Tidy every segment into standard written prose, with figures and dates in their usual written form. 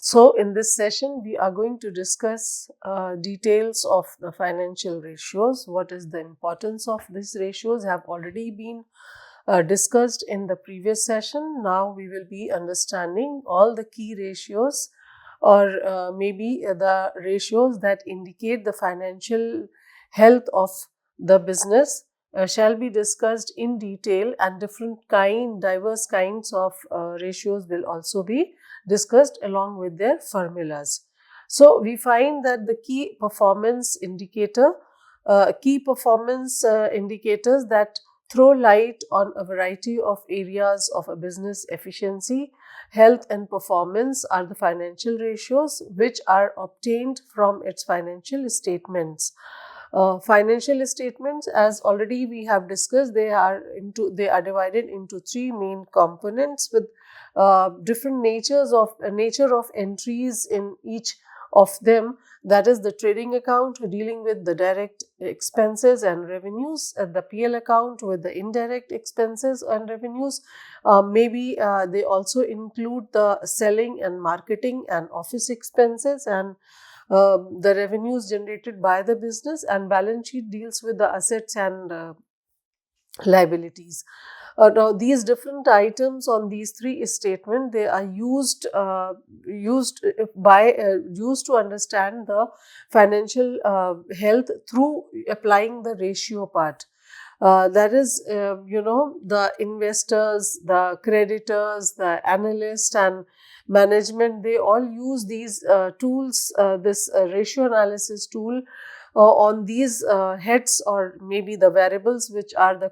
So in this session, we are going to discuss details of the financial ratios. What is the importance of these ratios have already been discussed in the previous session. Now we will be understanding all the key ratios or maybe the ratios that indicate the financial health of the business shall be discussed in detail, and diverse kinds of ratios will also be discussed along with their formulas. So we find that the key performance indicators that throw light on a variety of areas of a business efficiency, health and performance are the financial ratios which are obtained from its financial statements. Financial statements, as already we have discussed, they are divided into three main components with different nature of entries in each of them. That is the trading account dealing with the direct expenses and revenues, the PL account with the indirect expenses and revenues. Maybe they also include the selling and marketing and office expenses and the revenues generated by the business, and balance sheet deals with the assets and liabilities. Now, these different items on these three statements, they are used to understand the financial health through applying the ratio part. That is, the investors, the creditors, the analyst, and management, they all use these tools, this ratio analysis tool on these heads or maybe the variables which are the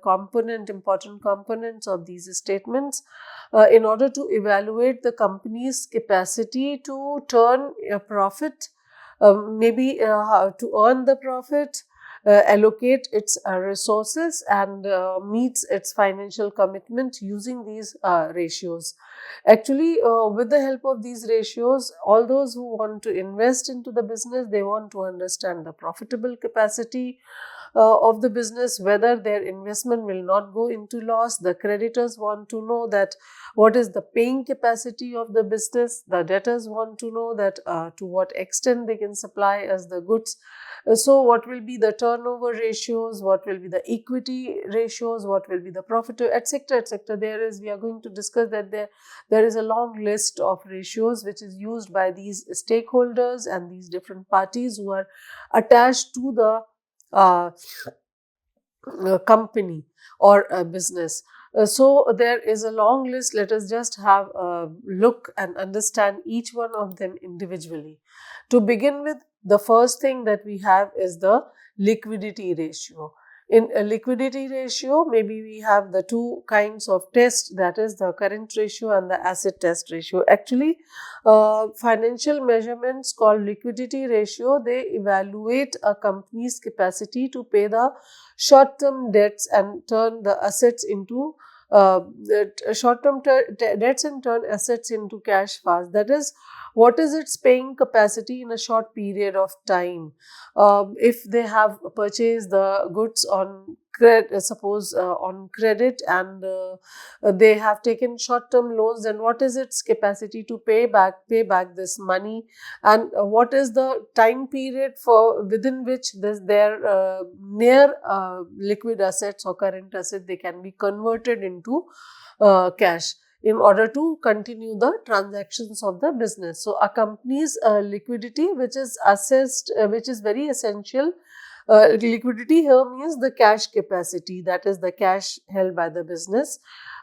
important components of these statements in order to evaluate the company's capacity to turn a profit, maybe to earn the profit, allocate its resources, and meets its financial commitment using these ratios. Actually, with the help of these ratios, all those who want to invest into the business, they want to understand the profitable capacity of the business, whether their investment will not go into loss. The creditors want to know that what is the paying capacity of the business. The debtors want to know that to what extent they can supply us the goods. So what will be the turnover ratios, what will be the equity ratios, what will be the profit, etc., etc. We are going to discuss that there is a long list of ratios which is used by these stakeholders and these different parties who are attached to the company or a business. So there is a long list. Let us just have a look and understand each one of them individually. To begin with, the first thing that we have is the liquidity ratio. In a liquidity ratio, maybe we have the two kinds of tests, that is the current ratio and the asset test ratio. Actually, financial measurements called liquidity ratio, they evaluate a company's capacity to pay the short-term debts and turn the assets into short-term debts and turn assets into cash fast. That is, what is its paying capacity in a short period of time. If they have purchased the goods on on credit, and they have taken short-term loans, then what is its capacity to pay back this money, and what is the time period for within which their near liquid assets or current assets, they can be converted into cash in order to continue the transactions of the business. So a company's liquidity, which is assessed, which is very essential. Liquidity here means the cash capacity, that is the cash held by the business,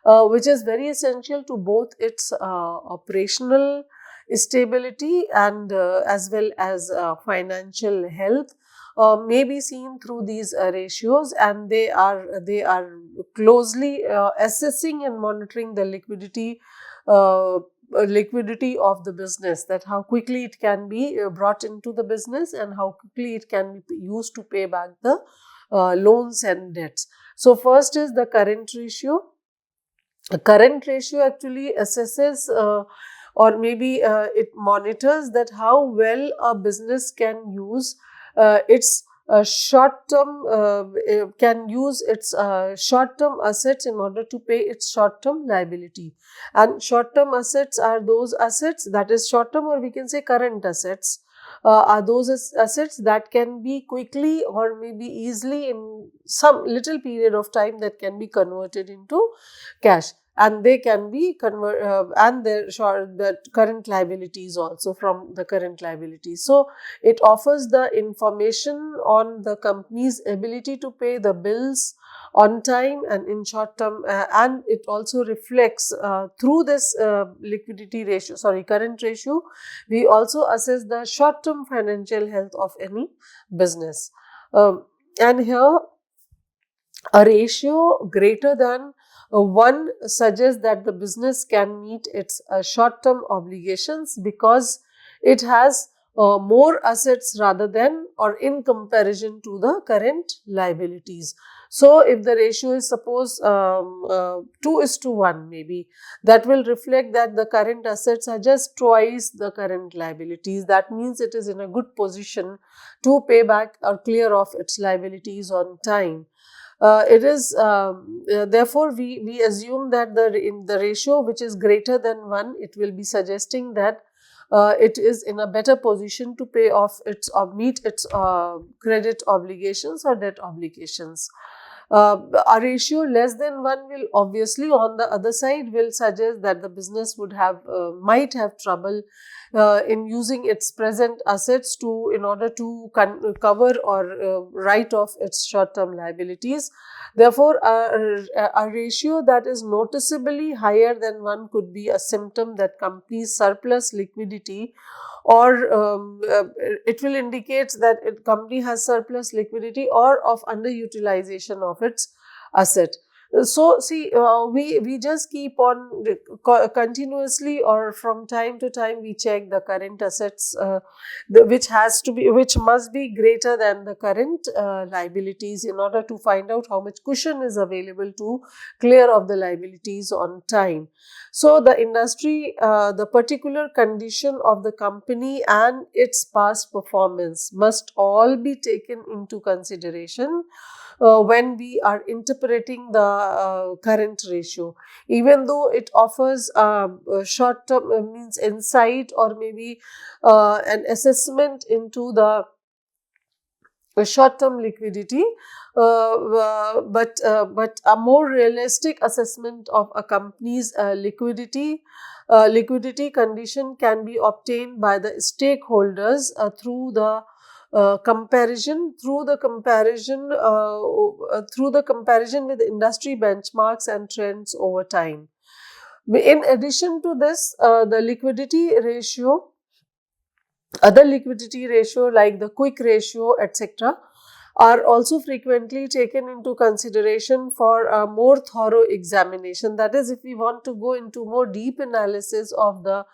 which is very essential to both its operational stability and as well as financial health. May be seen through these ratios, and they are closely assessing and monitoring the liquidity of the business, that how quickly it can be brought into the business and how quickly it can be used to pay back the loans and debts. So first is the current ratio. The current ratio actually assesses or maybe it monitors that how well a business can use its can use its short-term assets in order to pay its short-term liability. And short-term assets are those assets that is short-term, or we can say current assets, are those assets that can be quickly or maybe easily in some little period of time that can be converted into cash, and they can be and the current liabilities also from the current liabilities. So it offers the information on the company's ability to pay the bills on time and in short term, and it also reflects through this current ratio. We also assess the short term financial health of any business. And here, a ratio greater than 1 suggests that the business can meet its short-term obligations because it has more assets rather than or in comparison to the current liabilities. So, if the ratio is suppose 2:1 maybe, that will reflect that the current assets are just twice the current liabilities. That means it is in a good position to pay back or clear off its liabilities on time. It is therefore we assume that in the ratio which is greater than 1, it will be suggesting that it is in a better position to pay off its or meet its credit obligations or debt obligations. A ratio less than 1 will obviously on the other side will suggest that the business would have might have trouble in using its present assets in order to cover or write off its short-term liabilities. Therefore, a ratio that is noticeably higher than 1 could be a symptom that company's surplus liquidity, or it will indicate that company has surplus liquidity or of underutilization of its asset. So, see, we just keep on continuously or from time to time we check the current assets, which must be greater than the current liabilities in order to find out how much cushion is available to clear off the liabilities on time. So, the industry, the particular condition of the company and its past performance must all be taken into consideration when we are interpreting the current ratio. Even though it offers short term means insight or maybe an assessment into the short term liquidity, but a more realistic assessment of a company's liquidity condition can be obtained by the stakeholders through the comparison with industry benchmarks and trends over time. In addition to this, other liquidity ratio like the quick ratio, etc., are also frequently taken into consideration for a more thorough examination. That is, if we want to go into more deep analysis of the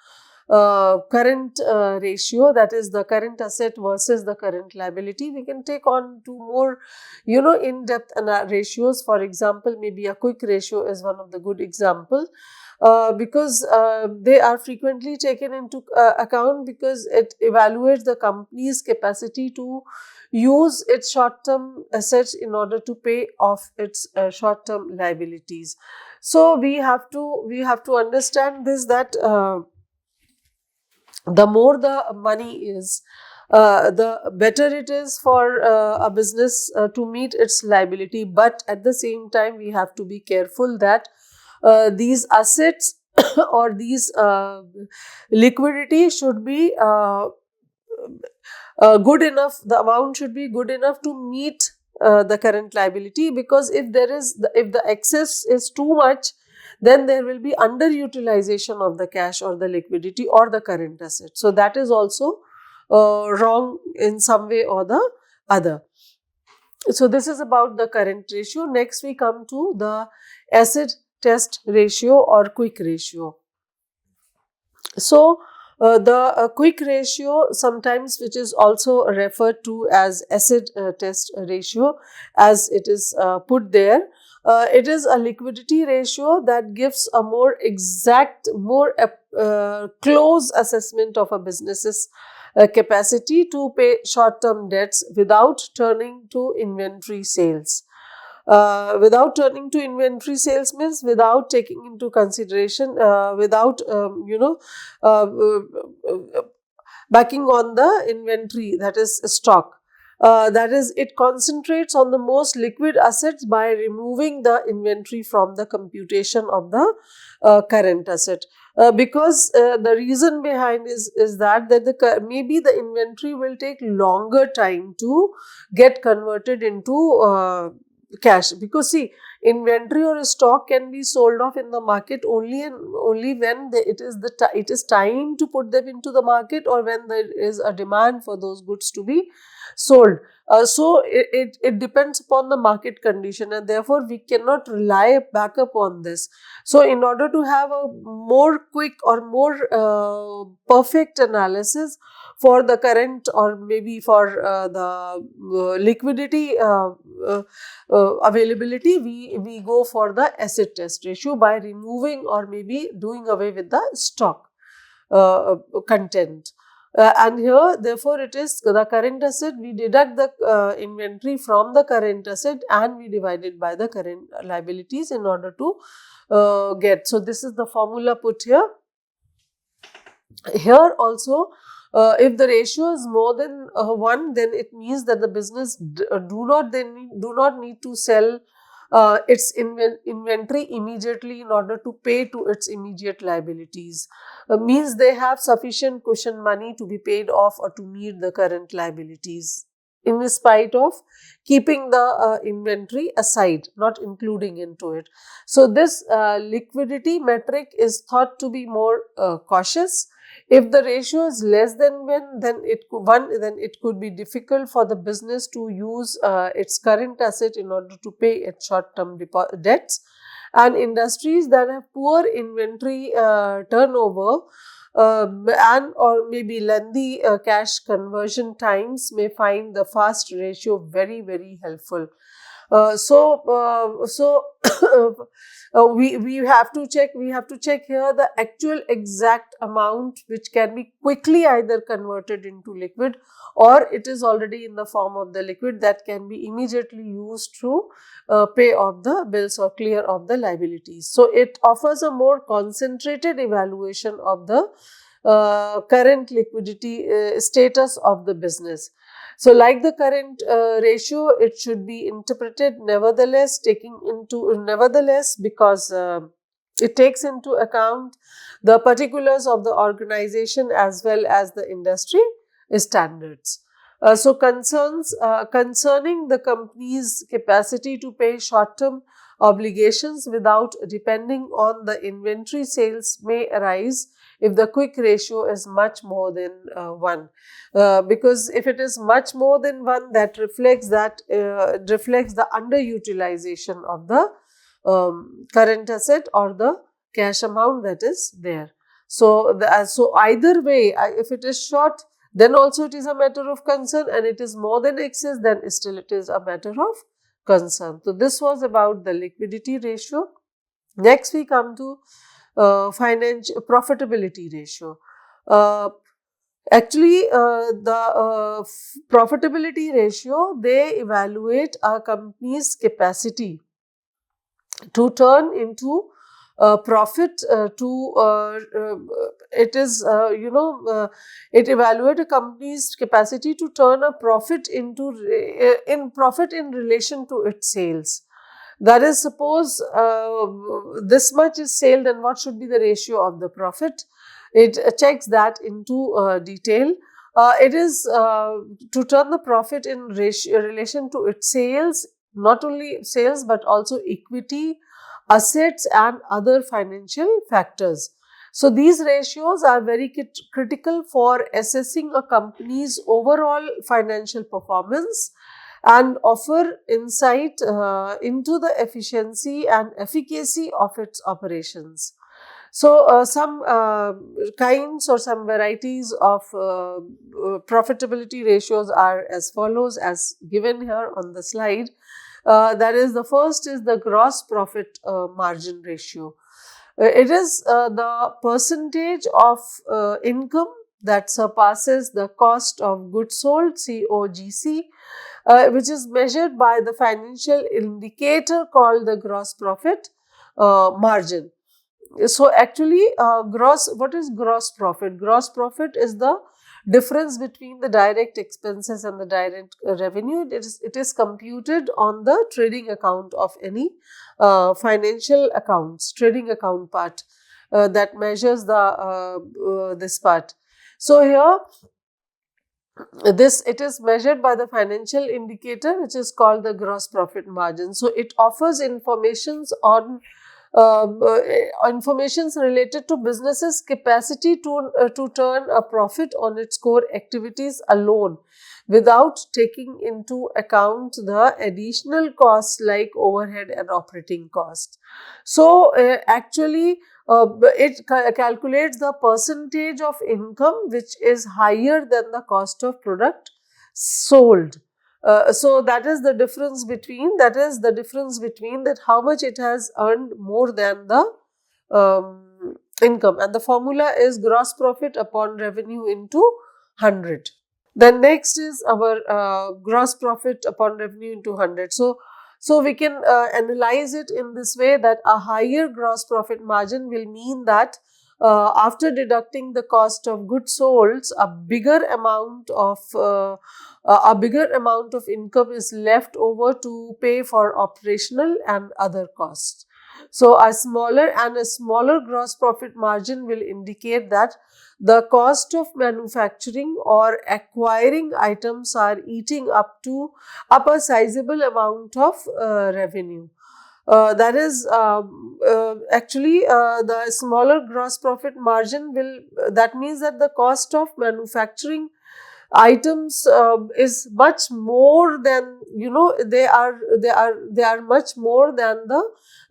current ratio, that is the current asset versus the current liability, we can take on to more in-depth ratios. For example, maybe a quick ratio is one of the good example. Because they are frequently taken into account because it evaluates the company's capacity to use its short-term assets in order to pay off its short-term liabilities. So we have to understand this, that the more the money is, the better it is for a business to meet its liability. But at the same time, we have to be careful that these assets or these liquidity should be good enough, the amount should be good enough to meet the current liability, because if the excess is too much, then there will be underutilization of the cash or the liquidity or the current asset. So that is also wrong in some way or the other. So this is about the current ratio. Next we come to the acid test ratio or quick ratio. So the quick ratio, sometimes which is also referred to as acid test ratio, as it is put there, it is a liquidity ratio that gives a more exact, more close assessment of a business's capacity to pay short-term debts without turning to inventory sales. Without turning to inventory sales means without taking into consideration, without backing on the inventory, that is stock. That is, it concentrates on the most liquid assets by removing the inventory from the computation of the current asset. Because the reason behind is that maybe the inventory will take longer time to get converted into cash. Because see, inventory or stock can be sold off in the market only when it is time to put them into the market, or when there is a demand for those goods to be sold. So it depends upon the market condition, and therefore we cannot rely back upon this. So in order to have a more quick or more perfect analysis for the current, or maybe for the liquidity availability, we go for the acid test ratio by removing or maybe doing away with the stock content. And here, therefore, it is the current asset. We deduct the inventory from the current asset and we divide it by the current liabilities in order to get. So, this is the formula put here. Here also, if the ratio is more than 1, then it means that the business do not need to sell its inventory immediately in order to pay to its immediate liabilities. Means they have sufficient cushion money to be paid off or to meet the current liabilities, in spite of keeping the inventory aside, not including into it. So this liquidity metric is thought to be more cautious. If the ratio is less than 1, then it could be difficult for the business to use its current asset in order to pay its short-term debts. And industries that have poor inventory turnover and or maybe lengthy cash conversion times may find the fast ratio very, very helpful. We have to check here the actual exact amount which can be quickly either converted into liquid, or it is already in the form of the liquid that can be immediately used to pay off the bills or clear off the liabilities. So it offers a more concentrated evaluation of the current liquidity status of the business. So, like the current ratio, it should be interpreted nevertheless, because it takes into account the particulars of the organization as well as the industry standards. So, concerning the company's capacity to pay short-term obligations without depending on the inventory sales may arise if the quick ratio is much more than 1. Because if it is much more than 1, that reflects the underutilization of the current asset or the cash amount that is there. So, so either way, if it is short, then also it is a matter of concern, and it is more than excess, then still it is a matter of concern. So, this was about the liquidity ratio. Next, we come to financial profitability ratio. Actually, the profitability ratio, they evaluate a company's capacity to turn into profit it evaluates a company's capacity to turn a profit into profit in relation to its sales. That is, suppose this much is sale, then what should be the ratio of the profit? It checks that into detail. It is to turn the profit in relation to its sales, not only sales but also equity, assets and other financial factors. So, these ratios are very critical for assessing a company's overall financial performance and offer insight into the efficiency and efficacy of its operations. So, some kinds or some varieties of profitability ratios are as follows, as given here on the slide. That is, the first is the gross profit margin ratio. It is the percentage of income that surpasses the cost of goods sold, COGC, which is measured by the financial indicator called the gross profit margin. So actually, what is gross profit? Gross profit is the difference between the direct expenses and the direct revenue. It is computed on the trading account of any financial accounts, trading account part that measures this part. So here, it is measured by the financial indicator, which is called the gross profit margin. So it offers informations on informations related to businesses capacity to turn a profit on its core activities alone, without taking into account the additional costs like overhead and operating costs. So actually, it calculates the percentage of income which is higher than the cost of product sold. So that is the difference between that how much it has earned more than the income, and the formula is gross profit upon revenue into 100. Then next is our gross profit upon revenue into 100. So we can analyze it in this way, that a higher gross profit margin will mean that after deducting the cost of goods sold, a bigger amount of income is left over to pay for operational and other costs. So a smaller gross profit margin will indicate that the cost of manufacturing or acquiring items are eating up a sizable amount of revenue. That is actually the smaller gross profit margin will, that means that the cost of manufacturing items is much more than, they are much more than the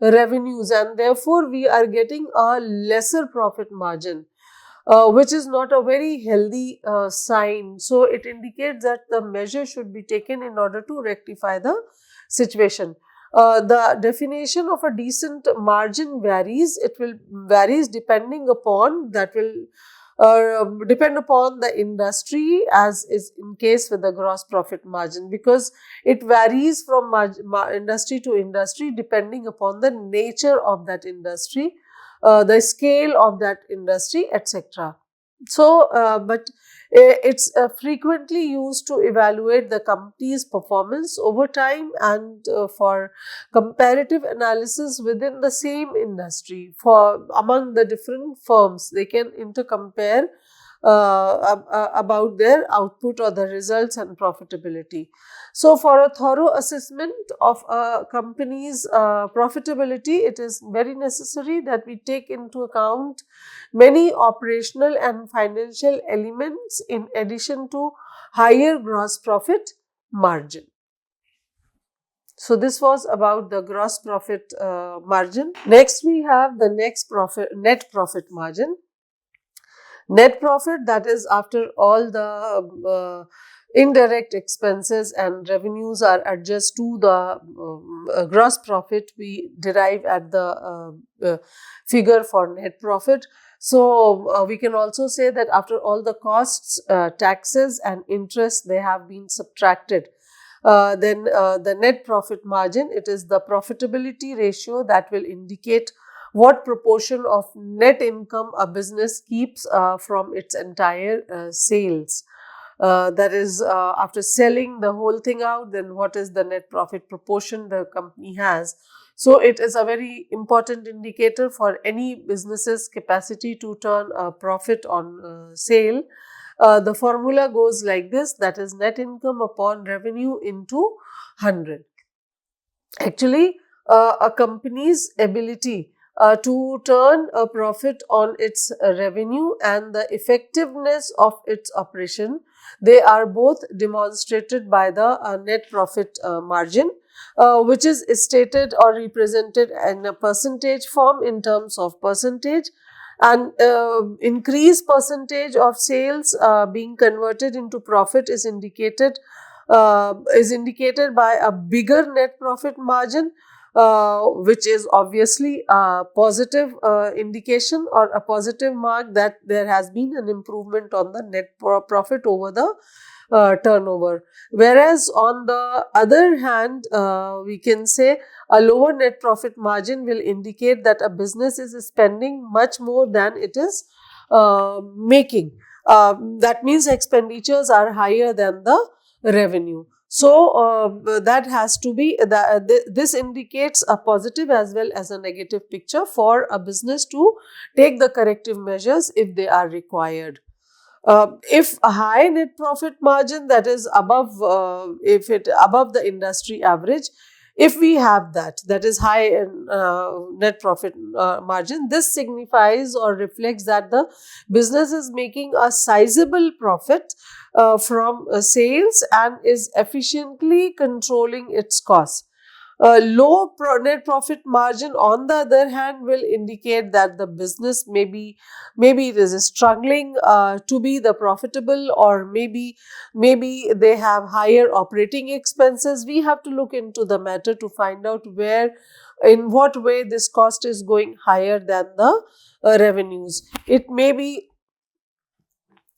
revenues, and therefore we are getting a lesser profit margin, which is not a very healthy sign. So it indicates that the measure should be taken in order to rectify the situation. The definition of a decent margin varies. It will varies depending upon depend upon the industry, as is in case with the gross profit margin, because it varies from industry to industry depending upon the nature of that industry, the scale of that industry, etc. So, but it's frequently used to evaluate the company's performance over time, and for comparative analysis within the same industry. For among the different firms, they can intercompare about their output or the results and profitability. So for a thorough assessment of a company's profitability, it is very necessary that we take into account many operational and financial elements in addition to higher gross profit margin. So this was about the gross profit margin. Next, we have the net profit margin. Net profit, that is after all the indirect expenses and revenues are adjusted to the gross profit, we derive at the figure for net profit. So we can also say that after all the costs, taxes and interest, they have been subtracted, then the net profit margin, it is the profitability ratio that will indicate what proportion of net income a business keeps from its entire sales. That is, after selling the whole thing out, then what is the net profit proportion the company has. So it is a very important indicator for any business's capacity to turn a profit on sale. The formula goes like this, that is net income upon revenue into 100. Actually, a company's ability to turn a profit on its revenue and the effectiveness of its operation, they are both demonstrated by the net profit margin, which is stated or represented in a percentage form in terms of percentage, and increased percentage of sales being converted into profit is indicated by a bigger net profit margin, which is obviously a positive indication or a positive mark that there has been an improvement on the net profit over the turnover. Whereas on the other hand, we can say a lower net profit margin will indicate that a business is spending much more than it is making. That means expenditures are higher than the revenue. So that has to be this indicates a positive as well as a negative picture for a business to take the corrective measures if they are required. If a high net profit margin, that is above, if it above the industry average, if we have that is high net profit margin, this signifies or reflects that the business is making a sizable profit from sales and is efficiently controlling its costs. Low net profit margin, on the other hand, will indicate that the business maybe it is struggling to be the profitable, or maybe they have higher operating expenses. We have to look into the matter to find out in what way this cost is going higher than the revenues. It may be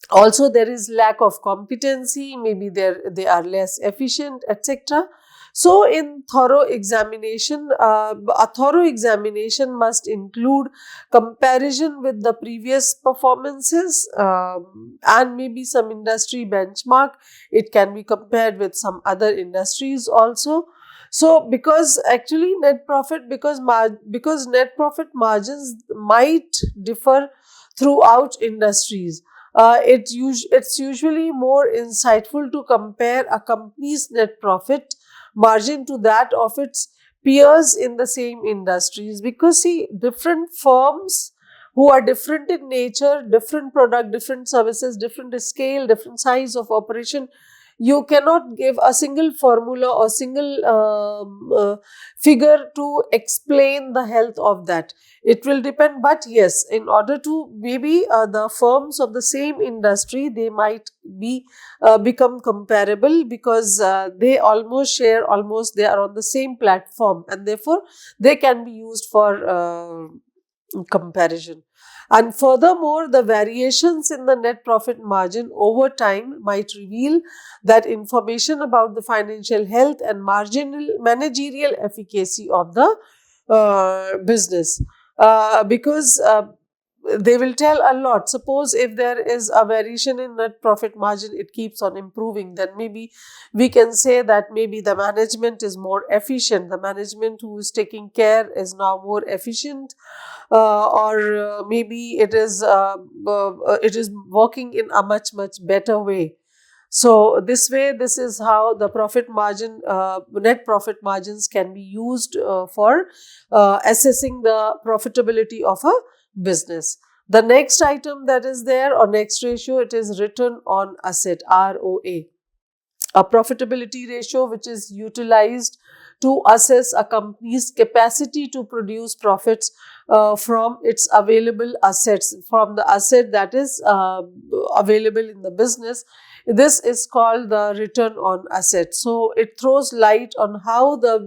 also there is lack of competency, maybe they are less efficient, etc. So in thorough examination, a thorough examination must include comparison with the previous performances and maybe some industry benchmark. It can be compared with some other industries also. So because actually net profit, because net profit margins might differ throughout industries, it's usually more insightful to compare a company's net profit margin to that of its peers in the same industries, because see, different firms who are different in nature, different product, different services, different scale, different size of operation, you cannot give a single formula or single figure to explain the health of that. It will depend, but yes, in order to maybe the firms of the same industry, they might be become comparable, because they almost share, they are on the same platform, and therefore they can be used for comparison. And furthermore, the variations in the net profit margin over time might reveal that information about the financial health and managerial efficacy of the business, because they will tell a lot. Suppose if there is a variation in net profit margin, it keeps on improving, then maybe we can say that maybe the management is more efficient, the management who is taking care is now more efficient, or maybe it is working in a much better way. So this way, this is how the profit margin, net profit margins can be used for assessing the profitability of a business. The next item that is there, or next ratio, it is return on asset, ROA. A profitability ratio which is utilized to assess a company's capacity to produce profits from its available assets, from the asset that is available in the business. This is called the return on asset. So it throws light on how the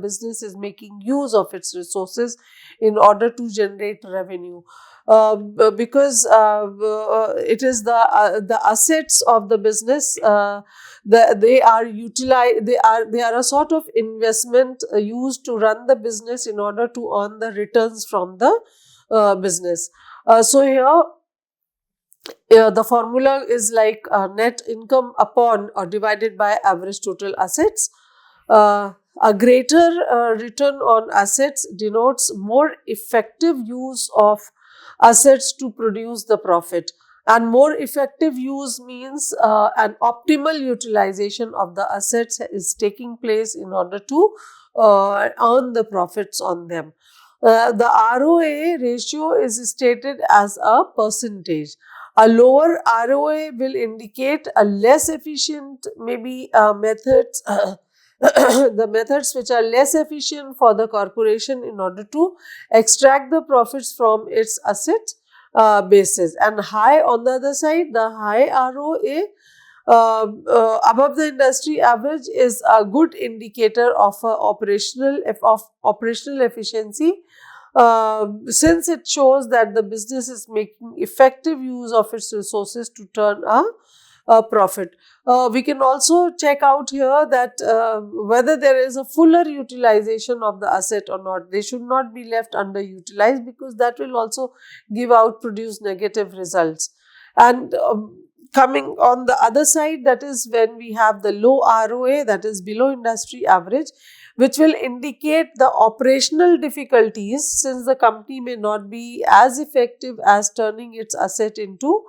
business is making use of its resources in order to generate revenue. Because it is the assets of the business, they are a sort of investment used to run the business in order to earn the returns from the business. So here the formula is like net income upon or divided by average total assets. A greater return on assets denotes more effective use of assets to produce the profit, and more effective use means an optimal utilization of the assets is taking place in order to earn the profits on them. The ROA ratio is stated as a percentage. A lower ROA will indicate a less efficient maybe methods, the methods which are less efficient for the corporation in order to extract the profits from its asset basis. And high, on the other side, the high ROA above the industry average is a good indicator of operational efficiency, since it shows that the business is making effective use of its resources to turn a profit. We can also check out here that whether there is a fuller utilization of the asset or not. They should not be left underutilized, because that will also produce negative results. And coming on the other side, that is when we have the low ROA, that is below industry average, which will indicate the operational difficulties, since the company may not be as effective as turning its asset into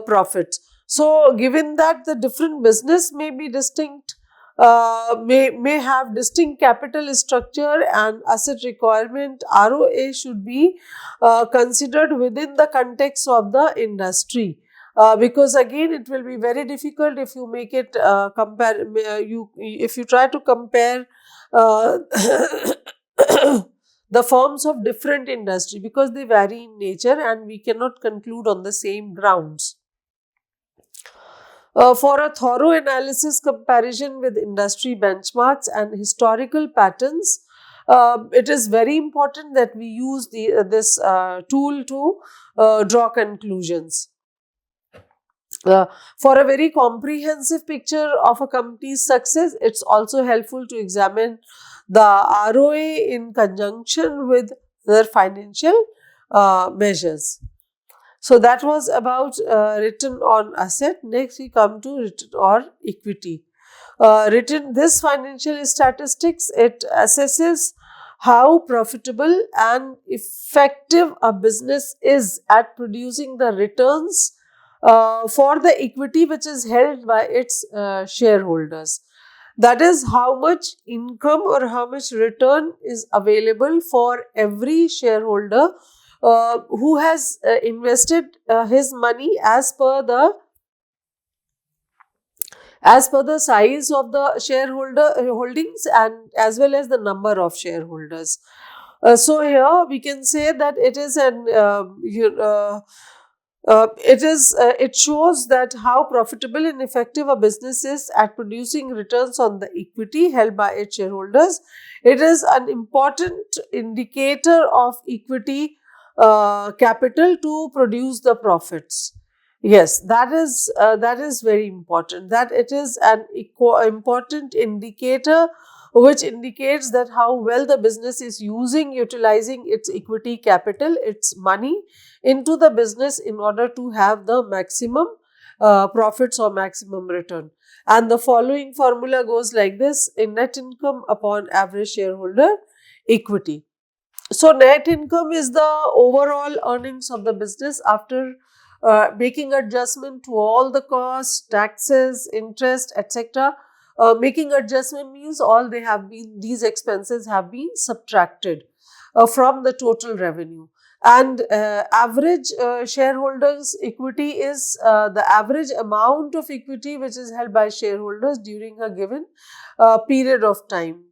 profits. So, given that the different business may be distinct, may have distinct capital structure and asset requirement, ROA should be considered within the context of the industry. Because again, it will be very difficult if you make it if you try to compare uh, the firms of different industry, because they vary in nature and we cannot conclude on the same grounds. For a thorough analysis, comparison with industry benchmarks and historical patterns, it is very important that we use this tool to draw conclusions. For a very comprehensive picture of a company's success, it's also helpful to examine the ROA in conjunction with their financial measures. So that was about return on asset. Next, we come to return on equity. This financial statistics, it assesses how profitable and effective a business is at producing the returns for the equity which is held by its shareholders. That is, how much income or how much return is available for every shareholder who has invested his money as per the size of the shareholder holdings, and as well as the number of shareholders. So here we can say that it is it shows that how profitable and effective a business is at producing returns on the equity held by its shareholders. It is an important indicator of equity capital to produce the profits. Yes, that is very important. That it is an important indicator which indicates that how well the business is utilizing its equity capital, its money into the business in order to have the maximum profits or maximum return. And the following formula goes like this: in net income upon average shareholder equity. So, net income is the overall earnings of the business after making adjustment to all the costs, taxes, interest, etc. Making adjustment means these expenses have been subtracted from the total revenue. And average shareholders equity is the average amount of equity which is held by shareholders during a given period of time.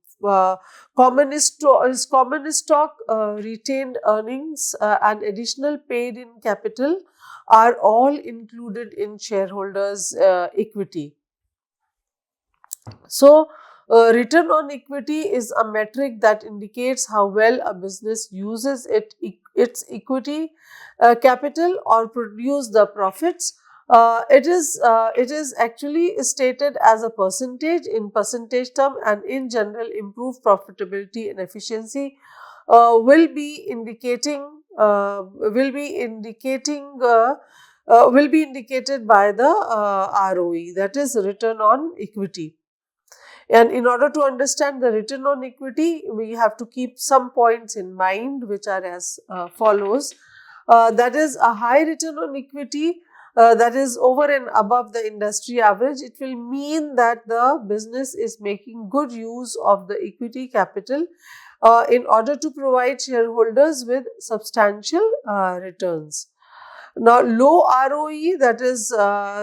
Common stock, retained earnings, and additional paid in capital are all included in shareholders' equity. So, return on equity is a metric that indicates how well a business uses its equity capital or produce the profits. It is actually stated as a percentage in percentage term, and in general, improved profitability and efficiency will be indicating will be indicated by the ROE, that is return on equity. And in order to understand the return on equity, we have to keep some points in mind, which are as follows. That is, a high return on equity that is over and above the industry average. It will mean that the business is making good use of the equity capital in order to provide shareholders with substantial returns. Now, low ROE, that is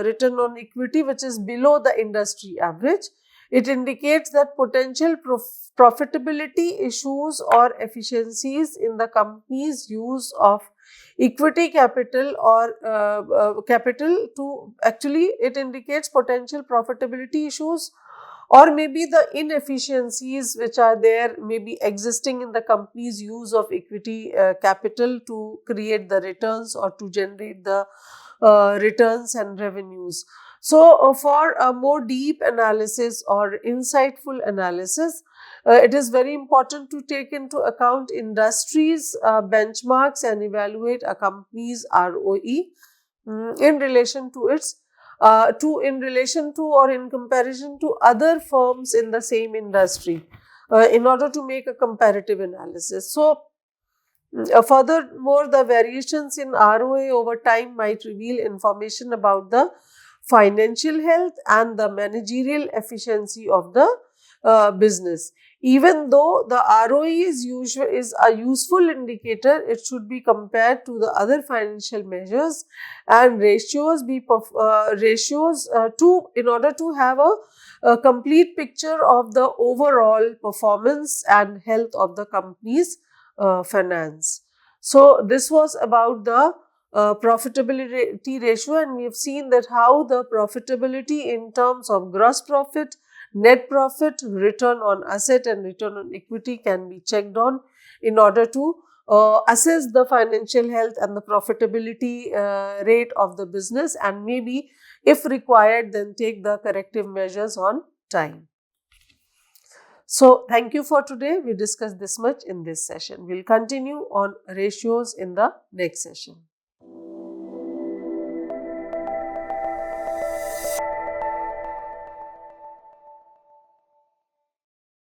return on equity, which is below the industry average. It indicates that potential profitability issues or efficiencies in the company's use of equity capital or capital to actually it indicates potential profitability issues or maybe the inefficiencies which are there maybe existing in the company's use of equity capital to create the returns or to generate the returns and revenues. So, for a more deep analysis or insightful analysis, it is very important to take into account industries, benchmarks, and evaluate a company's ROE in relation to its in relation to or in comparison to other firms in the same industry in order to make a comparative analysis. So, furthermore, the variations in ROA over time might reveal information about the financial health and the managerial efficiency of the business. Even though the ROE is a useful indicator, it should be compared to the other financial measures and ratios in order to have a complete picture of the overall performance and health of the company's finance. So, this was about the profitability ratio, and we have seen that how the profitability in terms of gross profit, net profit, return on asset and return on equity can be checked on in order to assess the financial health and the profitability rate of the business, and maybe if required then take the corrective measures on time. So, thank you for today. We discussed this much in this session. We'll continue on ratios in the next session.